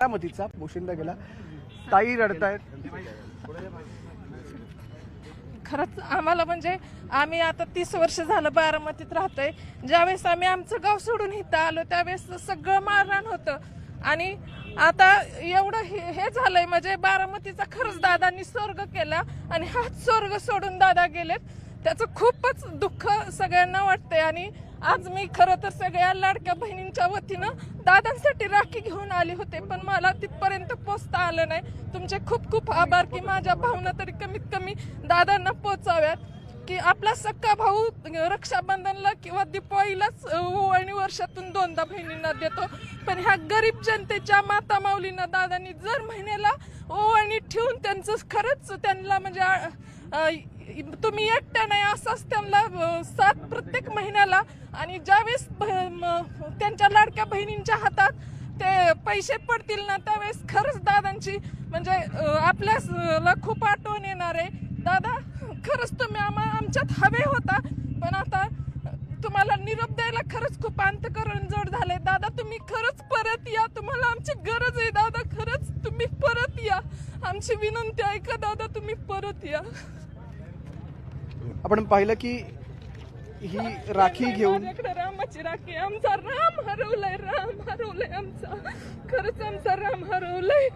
बारामतीचा पोशिंदा गेला. ताई रडतायत. खरंच आम्हाला म्हणजे आम्ही आता 30 वर्ष झालं बारामतीत राहतोय. ज्यावेळेस आम्ही आमचं गाव सोडून इथं आलो त्यावेळेस सगळं मारहाण होतं आणि आता एवढं हे झालंय म्हणजे बारामतीचा खरंच दादांनी स्वर्ग केला आणि हाच स्वर्ग सोडून दादा गेलेत. त्याचं खूपच दुःख सगळ्यांना वाटतंय आणि आज मी खरं तर सगळ्या लाडक्या बहिणींच्या वतीनं दादांसाठी राखी घेऊन आले होते पण मला तिथपर्यंत पोचता आलं नाही. तुमचे खूप खूप आभार की माझ्या भावना तरी कमीत कमी दादांना पोचाव्यात की आपला सक्का भाऊ रक्षाबंधनला किंवा दिवाळीलाच ओवाळणी वर्षातून 2दा बहिणींना देतो पण ह्या गरीब जनतेच्या माता माऊलींना दादांनी जर महिन्याला ओवाळणी ठेवून त्यांचं खरंच त्यांना म्हणजे तुम्ही एकट्या नाही असंच त्यांना साथ प्रत्येक महिन्याला आणि ज्यावेळेस त्यांच्या लाडक्या बहिणींच्या हातात ते पैसे पडतील ना त्यावेळेस खरंच दादांची म्हणजे आपल्याला खूप आठवण येणार आहे. दादा खरंच तुम्ही आमच्यात हवे होता पण आता तुम्हाला निरोप द्यायला खरंच खूप अंतःकरण जड झालंय. दादा तुम्ही खरंच परत या, तुम्हाला आमची गरज आहे. दादा खरंच तुम्ही परत या, आमची विनंती ऐका दादा, तुम्ही परत या. आपण पाहिलं की ही राखी घेऊन रामाची राखी, आमचा राम हरवलाय, राम हरवलाय आमचा, खरंच आमचा राम हरवलाय.